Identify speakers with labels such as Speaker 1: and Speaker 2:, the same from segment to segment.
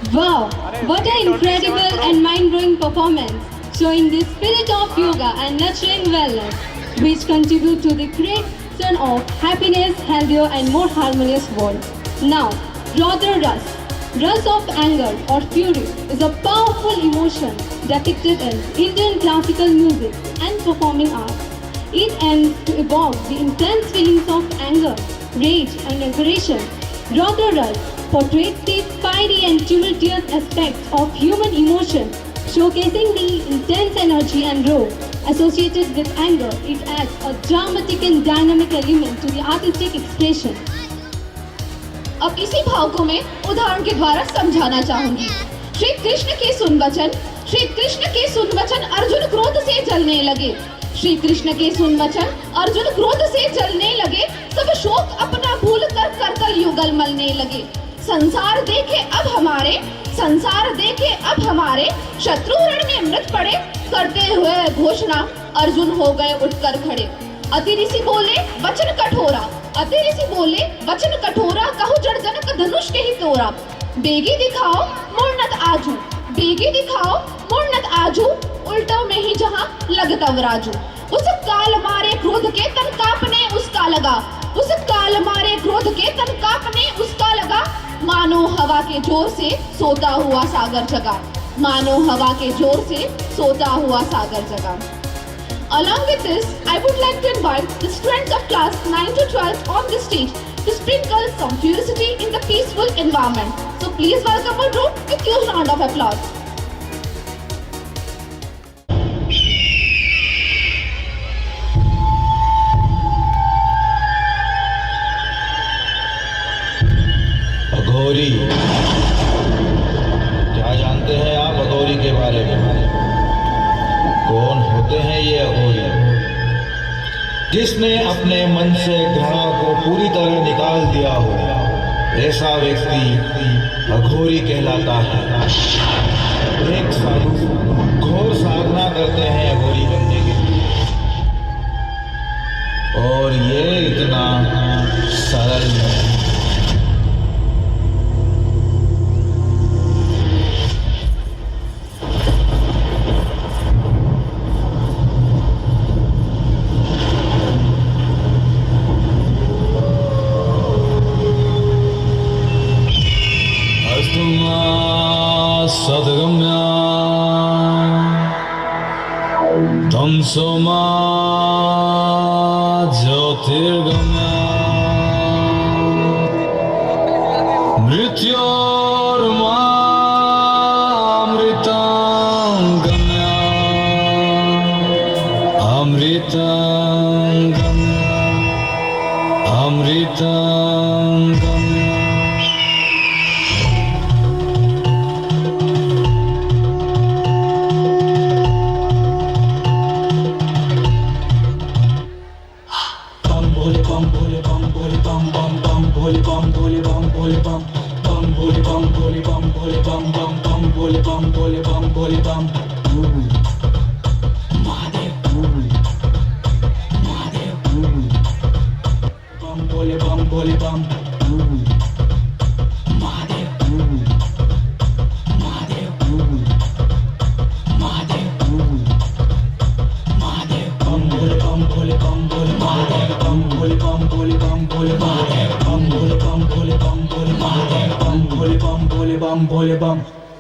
Speaker 1: Wow, what an incredible and mind-blowing performance, showing the spirit of yoga and nurturing wellness, which contribute to the creation of happiness, healthier and more harmonious world. Now, Rodra Ras. Rus of anger or fury is a powerful emotion depicted in Indian classical music and performing arts. It aims to evoke the intense feelings of anger, rage and aggression. Rodra Ras portrays the fiery and tumultuous aspects of human emotion, showcasing the intense energy and raw associated with anger. It adds a dramatic and dynamic element to the artistic expression.
Speaker 2: अब इसी भाव को मैं उदाहरण के द्वारा समझाना चाहूंगी। श्री कृष्ण के सुन वचन अर्जुन क्रोध से जलने लगे। श्री कृष्ण के सुन वचन अर्जुन क्रोध से जलने लगे। सब शोक अपना भूल कर करतल युगल मलने लगे। संसार देखे अब हमारे शत्रु रण में मृत पड़े। करते हुए घोषणा अर्जुन हो गए उठकर खड़े। अति ऋषि बोले वचन कठोरा कहु जड़ जनक धनुष के ही तोरा। बेगी दिखाओ मुड़नत आजू उल्टो में ही जहां लगतव राजू। उस काल मारे क्रोध के तन कांपने उसका लगा। मानो हवा के जोर से सोता हुआ सागर जगा। Along with this, I would like to invite the students of class 9 to 12 on the stage to sprinkle some curiosity in the peaceful environment. So please welcome our group with a huge round of applause.
Speaker 3: अघोरी, क्या जानते हैं आप अघोरी के बारे में? कौन होते हैं ये अघोरी? जिसने अपने मन से घृणा को पूरी तरह निकाल दिया हो, ऐसा व्यक्ति अघोरी कहलाता है। एक साधु घोर साधना करते हैं अघोरी बनने के लिए, और ये इतना सरल नहीं।
Speaker 4: सद्गम्या तमसो मा ज्योतिर्गम्या मृत्योर्मा अमृतं गम्या अमृतं गम्या।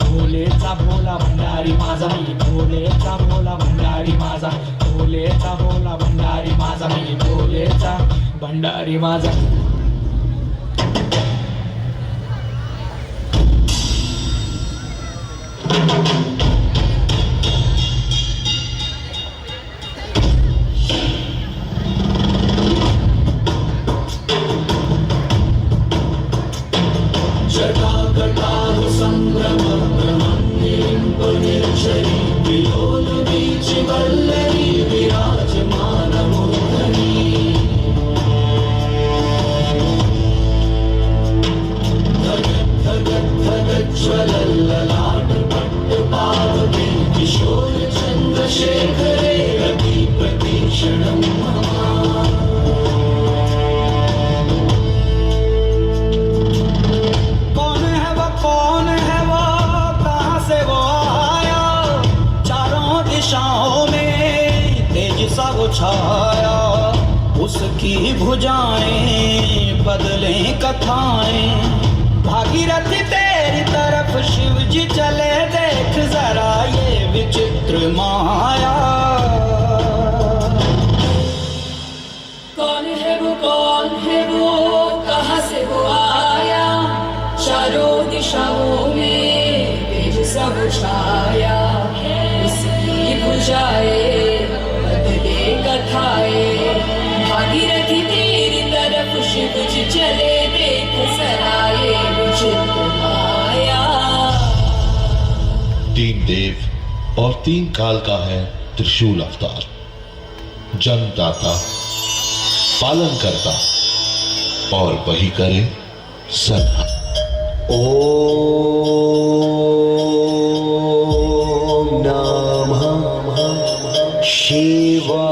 Speaker 5: भोलेचा भोला भंडारी माझा मी, भोलेचा भोला भंडारी माझा, भोलेचा भोला भंडारी माझा मी, भोलेचा भंडारी माझा।
Speaker 4: छाया, उसकी भुजाएं बदलें कथाएं। भागीरथी तेरी तरफ शिव जी चले, देख जरा ये विचित्र माया।
Speaker 6: कौन है वो कहाँ से वो आया, चारों दिशाओं में तेज सब छाया। उसकी भुजाएं बदले कथाएं, भागीरथी तेरी तरफ शिव जी चले, देख जरा ये विचित्र माया।
Speaker 7: 3 देव और 3 काल का है त्रिशूल अवतार। जन्मदाता, पालन करता और वही करे संहार।
Speaker 8: ओम नमः शिवाय।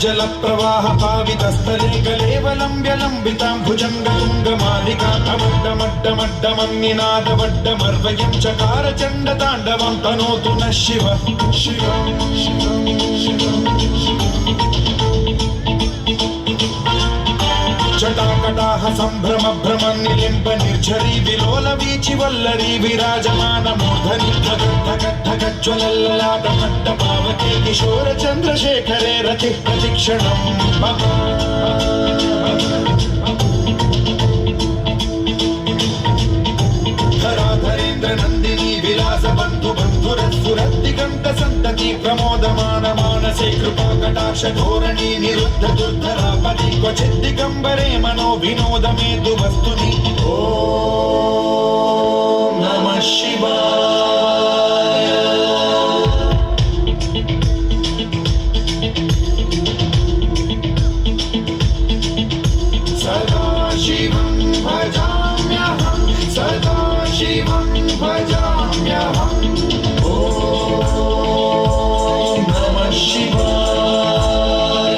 Speaker 3: जल प्रवाह पावितस्थले कलेवलम्ब्य लम्बितां भुजङ्गतुङ्गमालिका तमड्डमड्डमड्डमन्निनादवड्डमर्वयं चकार चण्डताण्डवं तनोतु नः शिव शिव शिव जटाकटाह सम्भ्रम भ्रमन् निलिम्ब निर्झरी विलोल वीचि वल्लरी विराजमान मूर्धनि धगज्ज्वलल्ललाट मट्ट पावके किशोर चन्द्रशेखरे रतिः प्रतिक्षणम् धराधरेन्द्र नन्दिनी विलास बन्धु बन्धुरस्फुरद्दिगन्त सन्तति प्रमोदमान मानसे कृपा कटाक्ष धोरणी निरुद्ध दुर्धरापति क्वचित् दिगम्बरे मनो विनोद मेतु वस्तुनि। ओम नमः शिवाय। सदा शिवं भजाम्यहं, सदा शिवं भजाम्यहं। ओम नमः शिवाय।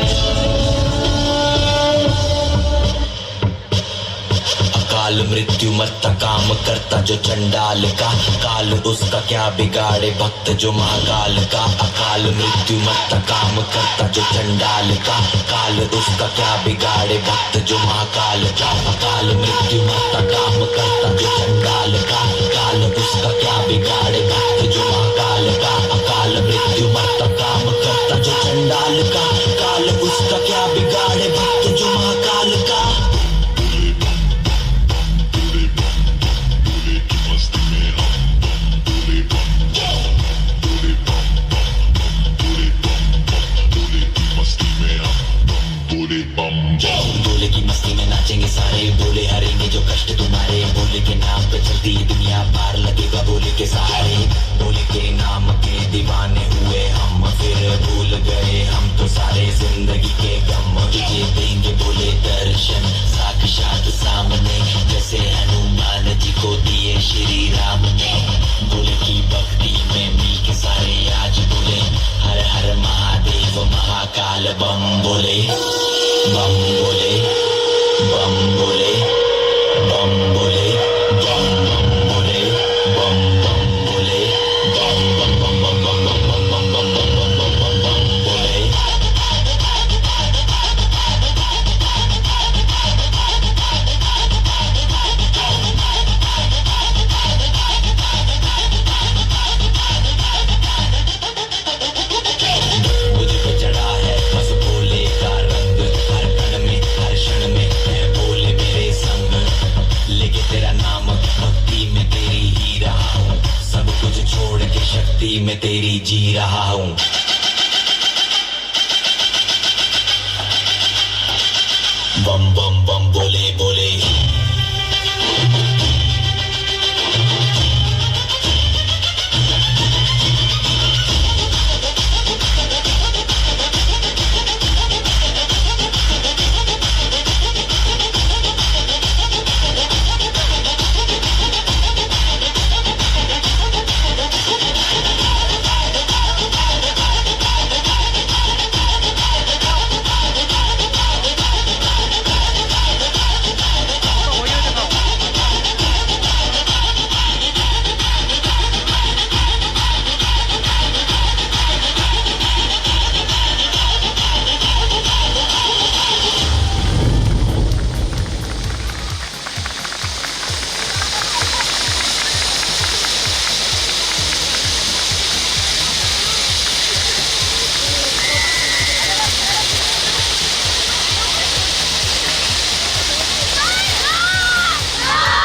Speaker 9: अकाल मृत्यु मरता काम करता जो चंडाल का, काल उसका क्या बिगाड़े भक्त जो महाकाल का। अकाल मृत्यु मरता काम करता जो चंडाल का, काल उसका क्या बिगाड़े भक्त जो महाकाल का। अकाल मृत्यु मरता काम करता जो चंडाल का, काल उसका क्या बिगाड़े भक्त जो महाकाल का। अकाल मृत्यु मरता काम करता जो चंडाल का, काल उसका क्या बिगाड़े भक्त जो महाकाल का। बोले की मस्ती में नाचेंगे सारे, बोले हरेंगे जो कष्ट तुम्हारे। बोले के नाम पे चलती दुनिया पार लगेगा बोले के सहारे। बोले के नाम के दीवाने हुए हम, फिर भूल गए हम तो सारे जिंदगी के गम। तुझे देंगे बोले दर्शन साक्षात सामने, जैसे हनुमान जी को दिए श्री राम ने। बोले की भक्ति में मिल के सारे आज बोले हर हर महादेव महाकाल बम बोले। बम बोले, बम बोले, बम बोले, बम बम बोले, बम बम बोले, बम बम बम बम बम बम बम बम बम बम बम बम बम बोले। मुझ पे चढ़ा है बस भोले का रंग, हर कण में हर क्षण में है भोले मेरे संग। लेके तेरा नाम भक्ति में तेरी ही रहा हूँ, सब कुछ छोड़ के शक्ति में तेरी जी रहा हूँ।